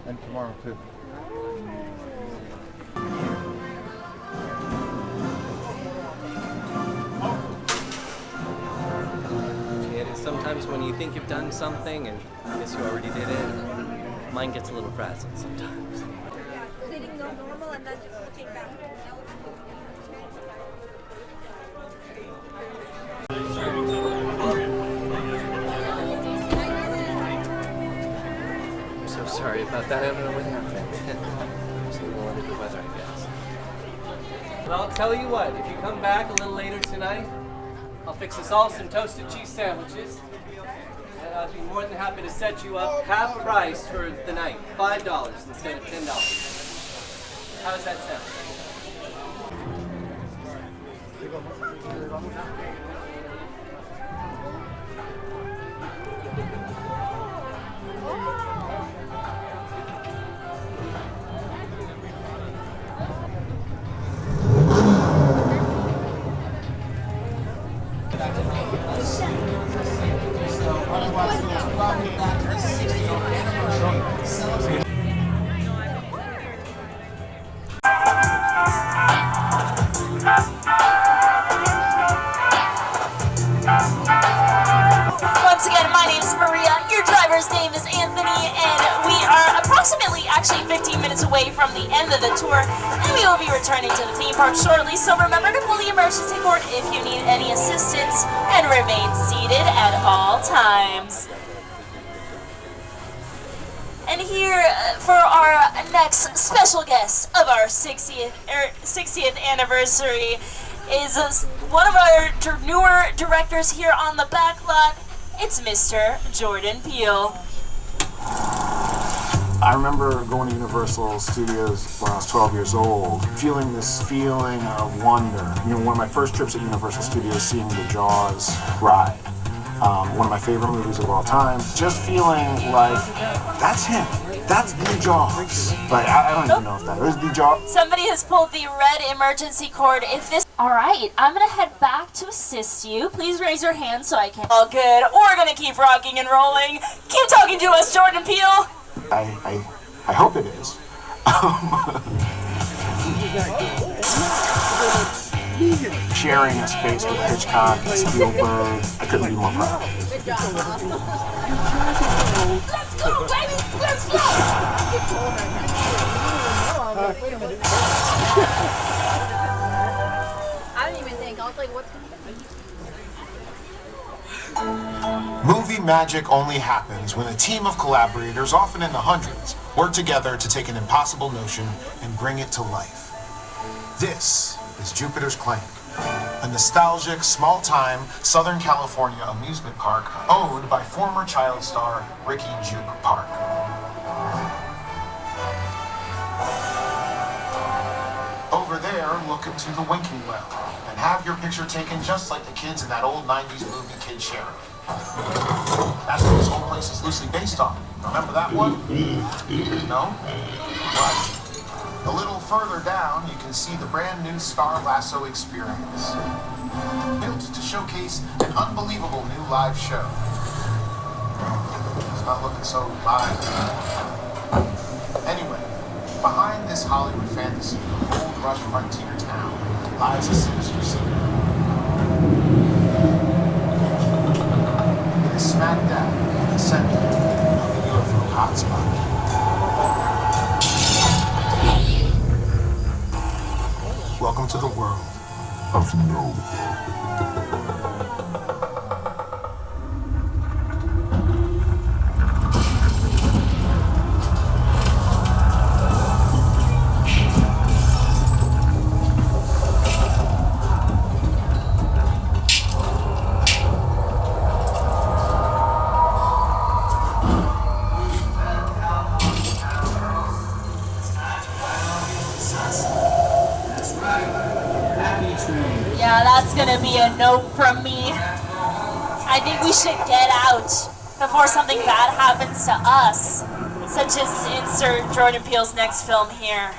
Speaker 15: And tomorrow too.
Speaker 17: Sometimes when you think you've done something and I guess you already did it, mine gets a little frazzled sometimes.
Speaker 16: Sitting normal and then just looking back.
Speaker 17: I'm so sorry about that. I don't know what happened. Just a little under the weather, I guess. But I'll tell you what, if you come back a little later tonight, I'll fix us all some toasted cheese sandwiches. And I'd be more than happy to set you up half price for the night, $5 instead of $10. How does that sound?
Speaker 18: Once again, my name is Maria, your driver's name is Anthony, and we are approximately actually 15 minutes away from the end of the tour, and we will be returning to the theme park shortly, so remember to pull the emergency cord if you need any assistance, and remain seated at all times. And here for our next special guest of our 60th anniversary is one of our newer directors here on the back lot. It's Mr. Jordan Peele.
Speaker 19: I remember going to Universal Studios when I was 12 years old, feeling this feeling of wonder. You know, one of my first trips at Universal Studios, seeing the Jaws ride. One of my favorite movies of all time. Just feeling like, that's him. That's the Jaws. Like, I don't even know if that is the Jaws.
Speaker 18: Somebody has pulled the red emergency cord. If this... Alright, I'm gonna head back to assist you. Please raise your hand so I can... All good. We're gonna keep rocking and rolling. Keep talking to us, Jordan Peele.
Speaker 19: I hope it is. Sharing a space with Hitchcock and Spielberg, I couldn't be more proud.
Speaker 18: Let's go, baby! Let's go!
Speaker 16: I didn't even think. I was like, what's going on?
Speaker 19: Movie magic only happens when a team of collaborators, often in the hundreds, work together to take an impossible notion and bring it to life. This is Jupiter's Claim, a nostalgic, small-time Southern California amusement park owned by former child star Ricky Juke Park. Over there, look into the winking well and have your picture taken just like the kids in that old 90s movie Kid Sheriff. That's what this whole place is loosely based on. Remember that one? No? Right. A little further down, you can see the brand new Star Lasso experience. Built to showcase an unbelievable new live show. It's not looking so live. Anyway, behind this Hollywood fantasy of gold rush frontier town lies a sinister secret. It is smack dab in the center of the UFO hotspot.
Speaker 9: know.
Speaker 18: Yeah, that's gonna be a note from me. I think we should get out before something bad happens to us, such as insert Jordan Peele's next film here.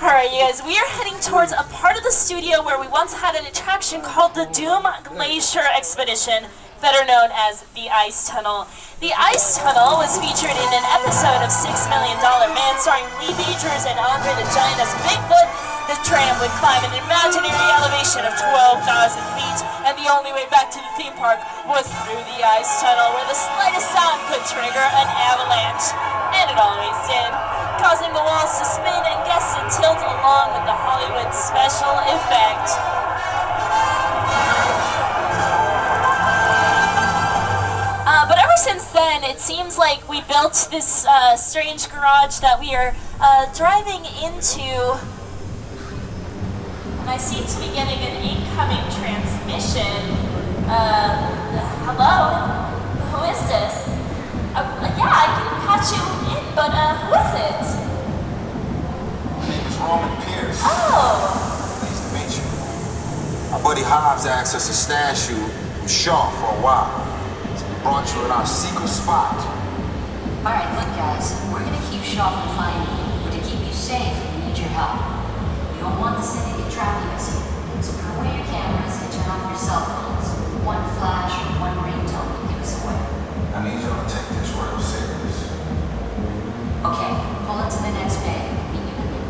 Speaker 18: Alright, you guys, we are heading towards a part of the studio where we once had an attraction called the Doom Glacier Expedition, better known as the Ice Tunnel. The Ice Tunnel was featured in an episode of $6 Million Man starring Lee Majors and Andre the Giant as Bigfoot. The tram would climb an imaginary elevation of 12,000 feet, and the only way back to the theme park was through the ice tunnel, where the slightest sound could trigger an avalanche. And it always did, causing the walls to spin and guests to tilt along with the Hollywood special effect. But ever since then, it seems like we built this strange garage that we are driving into. And I seem to be getting an incoming transmission. Hello? Who is this? Yeah, I can patch you in, but who is it?
Speaker 9: My name is Roman Pierce.
Speaker 18: Oh!
Speaker 9: Nice to meet you. Our buddy Hobbs asked us to stash you from Shaw for a while. So we brought you in our secret spot.
Speaker 13: Alright, look guys, we're gonna keep Shaw from finding you, but to keep you safe, we need your help. We don't want the syndicate tracking us here, so put away your cameras and turn off your cell phones. One flash or one ringtone can give us away.
Speaker 9: I need y'all to take this real serious.
Speaker 13: Okay, pull into the next bay. Meet you in there.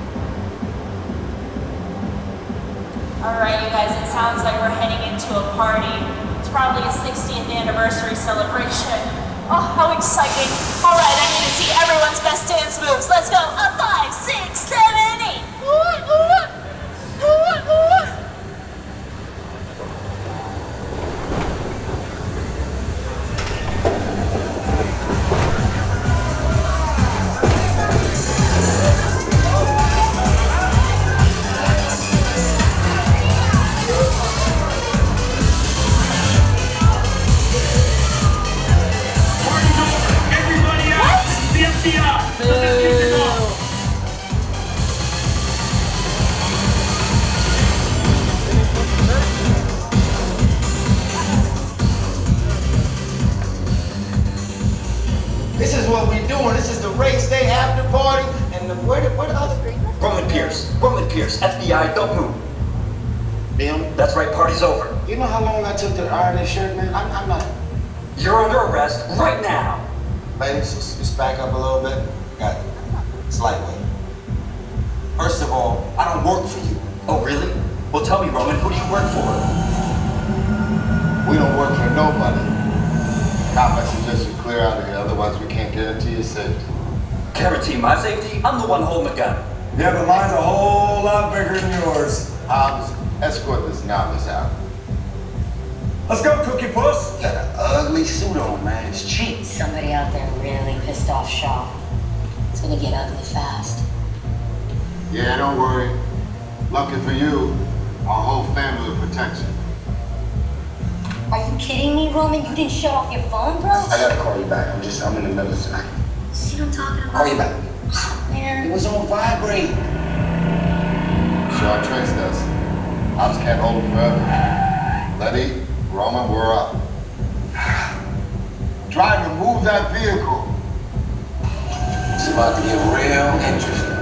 Speaker 18: Alright, you guys, it sounds like we're heading into a party. It's probably a 60th anniversary celebration. Oh, how exciting. Alright, I need to see everyone's best dance moves. Let's go. A 5, 6, 7, 8.
Speaker 20: This is what we doing. This is the race day after party, and where the other?
Speaker 21: Roman Pierce, FBI, don't move.
Speaker 20: Them?
Speaker 21: That's right, party's over.
Speaker 20: You know how long I took to iron this shirt, man? I'm not.
Speaker 21: You're under arrest right now.
Speaker 20: Ladies, just back up a little bit. Got it. It's lightweight. First of all, I don't work for you.
Speaker 21: Oh, really? Well, tell me, Roman, who do you work for?
Speaker 9: We don't work for nobody. Cop, I suggest you clear out of here, otherwise we can't guarantee your safety.
Speaker 21: Guarantee my safety? I'm the one holding the gun.
Speaker 9: Yeah, but mine's a whole lot bigger than yours. Hobbs, escort this novice out.
Speaker 20: Let's go, Cookie Puss.
Speaker 5: You got an ugly suit on, man. It's cheap.
Speaker 13: Somebody out there really pissed off Shaw. It's gonna get ugly fast.
Speaker 9: Yeah, don't worry. Lucky for you, our whole family will protect you.
Speaker 13: Are you kidding me, Roman? You didn't shut off your phone, bro?
Speaker 5: I gotta call you back. I'm in the middle of something.
Speaker 13: See what I'm talking about?
Speaker 5: Call you back.
Speaker 13: Man.
Speaker 5: It was on vibrate.
Speaker 9: Shaw traced us. Hobbs can't hold him forever. Letty, Roman, we're up. Driver, move that vehicle.
Speaker 5: It's about to get real interesting.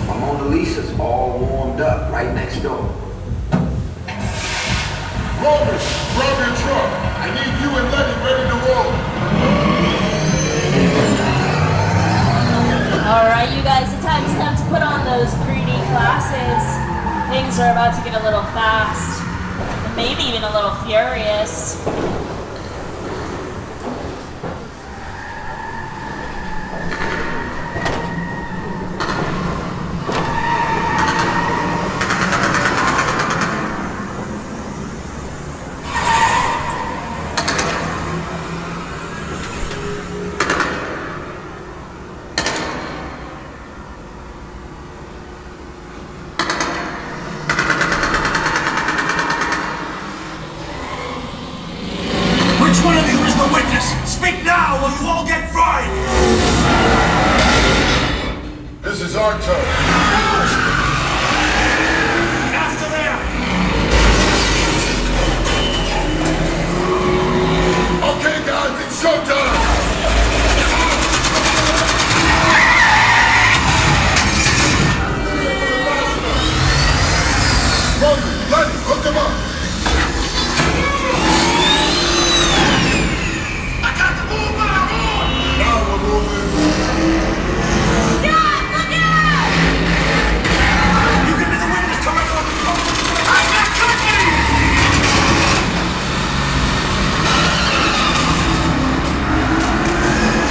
Speaker 5: My Mona Lisa's all warmed up right next door.
Speaker 9: Roman, grab your truck. I need you and Letty ready to roll.
Speaker 18: Alright, you guys, the time's come to put on those 3D glasses. Things are about to get a little fast, and maybe even a little furious.
Speaker 9: our turn.
Speaker 8: After there!
Speaker 9: Okay, guys, it's showtime! Roman, Lenny, hook them up!
Speaker 8: I got the move on!
Speaker 9: Now we're moving.
Speaker 8: God, look out! You can be the witness to my I got company!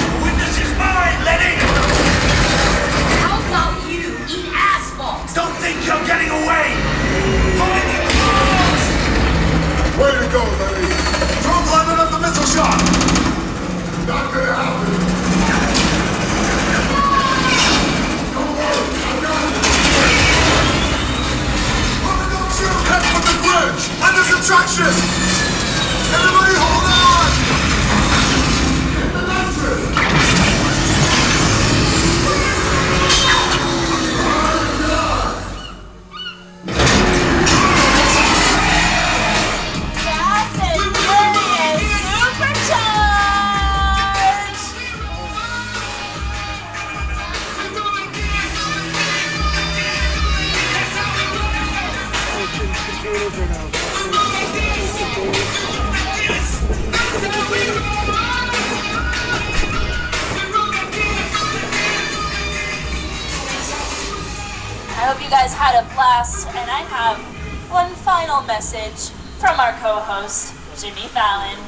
Speaker 8: The witness is mine, Lenny!
Speaker 18: How about you eat asphalt?
Speaker 8: Don't think you're getting away!
Speaker 9: Way to go, Lenny.
Speaker 8: Drone climbing up the missile shot!
Speaker 9: Not gonna happen. Don't worry, I got it.
Speaker 8: Robert, don't shoot! Head for the bridge! Under subtraction! Everybody hold on!
Speaker 9: Hit the nitrous.
Speaker 18: Fast and Furious Supercharged! I hope you guys had a blast, and I have one final message from our co-host, Jimmy Fallon.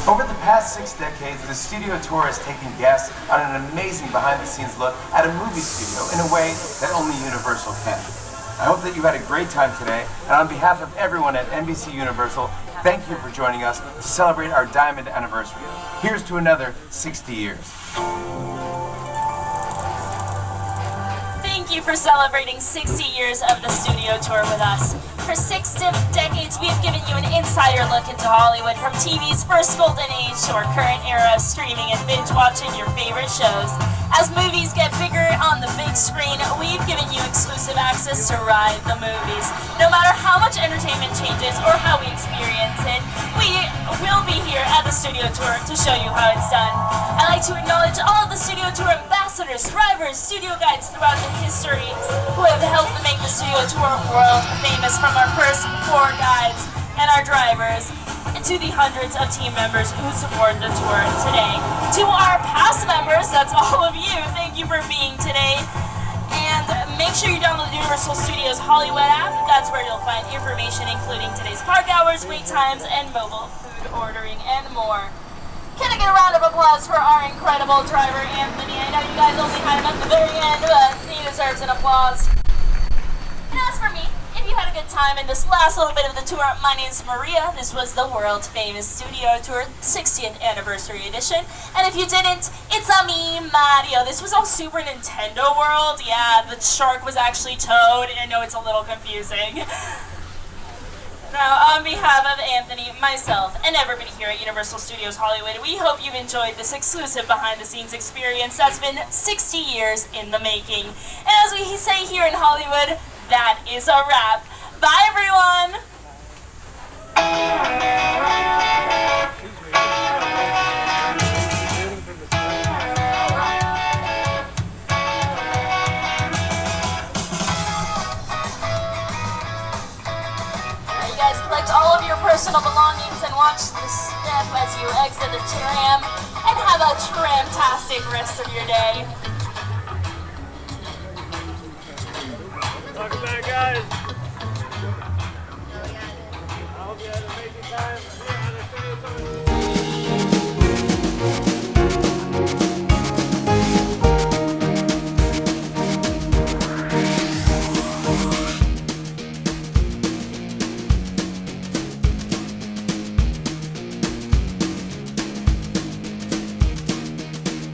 Speaker 1: Over the past 6 decades, the studio tour has taken guests on an amazing behind-the-scenes look at a movie studio in a way that only Universal can. I hope that you had a great time today, and on behalf of everyone at NBC Universal, thank you for joining us to celebrate our diamond anniversary. Here's to another 60 years.
Speaker 18: Thank you for celebrating 60 years of the studio tour with us. For 6 decades, we've given you an insider look into Hollywood, from TV's first golden age to our current era of streaming and binge watching your favorite shows. As movies get bigger on the big screen, we've given you exclusive access to ride the movies. No matter how much entertainment changes or how we experience it, we will be here at the studio tour to show you how it's done. I'd like to acknowledge all of the studio tour ambassadors, drivers, studio guides throughout the history who have helped make the studio tour world famous, from our first 4 guides and our drivers, and to the hundreds of team members who support the tour today. To our past members, that's all of you, thank you for being today. And make sure you download the Universal Studios Hollywood app. That's where you'll find information including today's park hours, wait times, and mobile food ordering, and more. Can I get a round of applause for our incredible driver, Anthony? I know you guys only had him at the very end, but he deserves an applause. And as for me, if you had a good time in this last little bit of the tour, my name's Maria. This was the world famous studio tour 60th anniversary edition. And if you didn't, it's a me, Mario. This was all Super Nintendo World. Yeah, the shark was actually Toad. I know it's a little confusing. Now, on behalf of Anthony, myself, and everybody here at Universal Studios Hollywood, we hope you've enjoyed this exclusive behind-the-scenes experience that's been 60 years in the making. And as we say here in Hollywood, that is a wrap. Bye, everyone! You guys collect all of your personal belongings and watch the step as you exit the TRAM, and have a tram-tastic rest of your day.